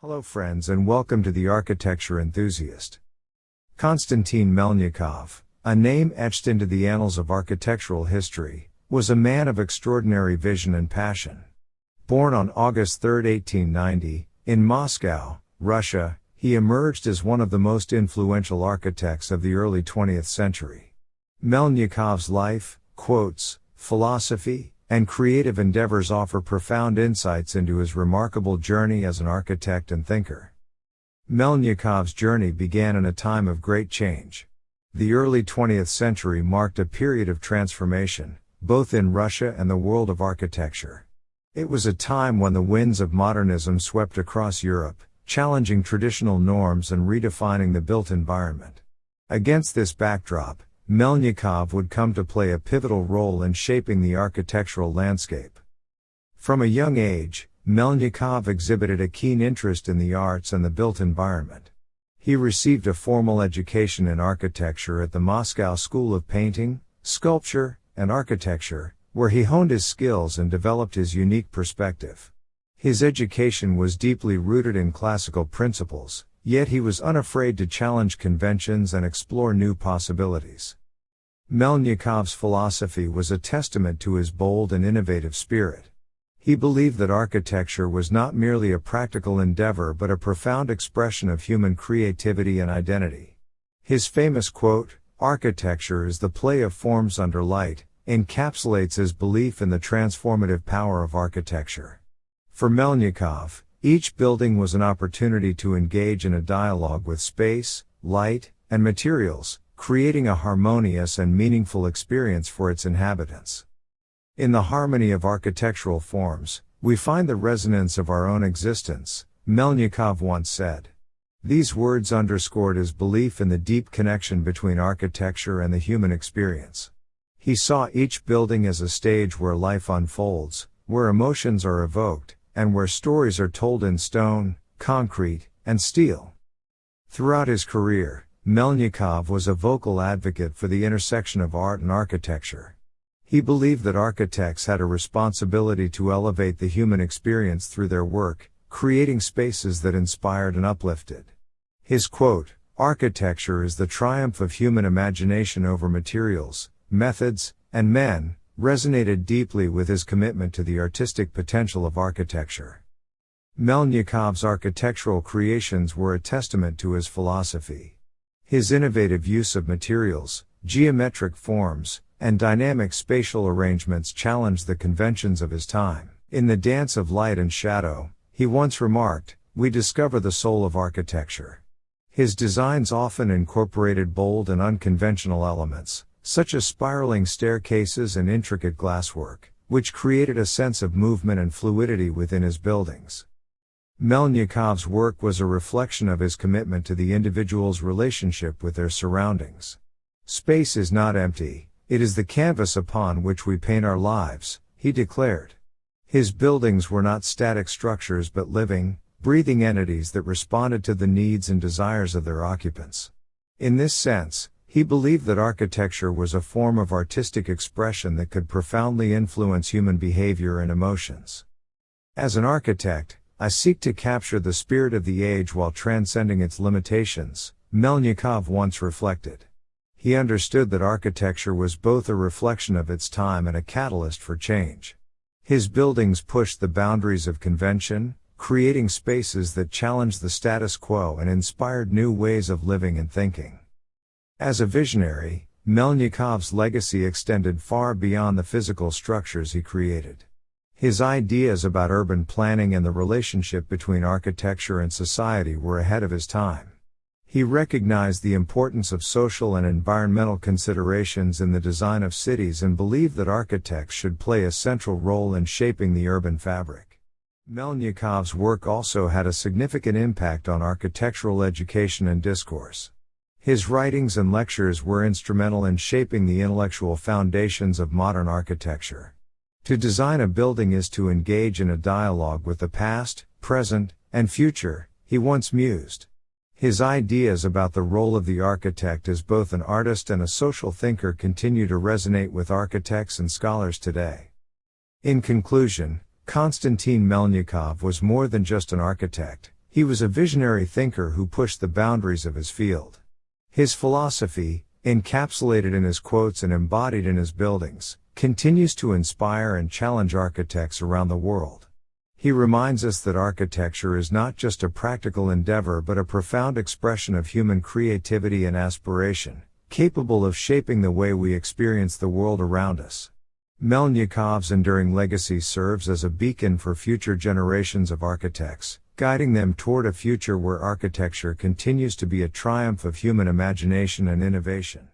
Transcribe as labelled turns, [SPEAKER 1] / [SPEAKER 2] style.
[SPEAKER 1] Hello friends and welcome to the Architecture Enthusiast. Konstantin Melnikov, a name etched into the annals of architectural history, was a man of extraordinary vision and passion. Born on August 3, 1890, in Moscow, Russia, he emerged as one of the most influential architects of the early 20th century. Melnikov's life, quotes, philosophy, and creative endeavors offer profound insights into his remarkable journey as an architect and thinker. Melnikov's journey began in a time of great change. The early 20th century marked a period of transformation, both in Russia and the world of architecture. It was a time when the winds of modernism swept across Europe, challenging traditional norms and redefining the built environment. Against this backdrop, Melnikov would come to play a pivotal role in shaping the architectural landscape. From a young age, Melnikov exhibited a keen interest in the arts and the built environment. He received a formal education in architecture at the Moscow School of Painting, Sculpture, and Architecture, where he honed his skills and developed his unique perspective. His education was deeply rooted in classical principles, yet he was unafraid to challenge conventions and explore new possibilities. Melnikov's philosophy was a testament to his bold and innovative spirit. He believed that architecture was not merely a practical endeavor but a profound expression of human creativity and identity. His famous quote, "Architecture is the play of forms under light," encapsulates his belief in the transformative power of architecture. For Melnikov, each building was an opportunity to engage in a dialogue with space, light, and materials, creating a harmonious and meaningful experience for its inhabitants. In the harmony of architectural forms, we find the resonance of our own existence, Melnikov once said. These words underscored his belief in the deep connection between architecture and the human experience. He saw each building as a stage where life unfolds, where emotions are evoked, and where stories are told in stone, concrete, and steel. Throughout his career, Melnikov was a vocal advocate for the intersection of art and architecture. He believed that architects had a responsibility to elevate the human experience through their work, creating spaces that inspired and uplifted. His quote, "Architecture is the triumph of human imagination over materials, methods, and men," resonated deeply with his commitment to the artistic potential of architecture. Melnikov's architectural creations were a testament to his philosophy. His innovative use of materials, geometric forms, and dynamic spatial arrangements challenged the conventions of his time. In The Dance of Light and Shadow, he once remarked, "We discover the soul of architecture." His designs often incorporated bold and unconventional elements, such as spiraling staircases and intricate glasswork, which created a sense of movement and fluidity within his buildings. Melnikov's work was a reflection of his commitment to the individual's relationship with their surroundings. "Space is not empty, it is the canvas upon which we paint our lives," he declared. His buildings were not static structures but living, breathing entities that responded to the needs and desires of their occupants. In this sense, he believed that architecture was a form of artistic expression that could profoundly influence human behavior and emotions. As an architect, "I seek to capture the spirit of the age while transcending its limitations," Melnikov once reflected. He understood that architecture was both a reflection of its time and a catalyst for change. His buildings pushed the boundaries of convention, creating spaces that challenged the status quo and inspired new ways of living and thinking. As a visionary, Melnikov's legacy extended far beyond the physical structures he created. His ideas about urban planning and the relationship between architecture and society were ahead of his time. He recognized the importance of social and environmental considerations in the design of cities and believed that architects should play a central role in shaping the urban fabric. Melnikov's work also had a significant impact on architectural education and discourse. His writings and lectures were instrumental in shaping the intellectual foundations of modern architecture. To design a building is to engage in a dialogue with the past, present, and future, he once mused. His ideas about the role of the architect as both an artist and a social thinker continue to resonate with architects and scholars today. In conclusion, Konstantin Melnikov was more than just an architect, He was a visionary thinker who pushed the boundaries of his field. His philosophy, encapsulated in his quotes and embodied in his buildings, continues to inspire and challenge architects around the world. He reminds us that architecture is not just a practical endeavor but a profound expression of human creativity and aspiration, capable of shaping the way we experience the world around us. Melnikov's enduring legacy serves as a beacon for future generations of architects, guiding them toward a future where architecture continues to be a triumph of human imagination and innovation.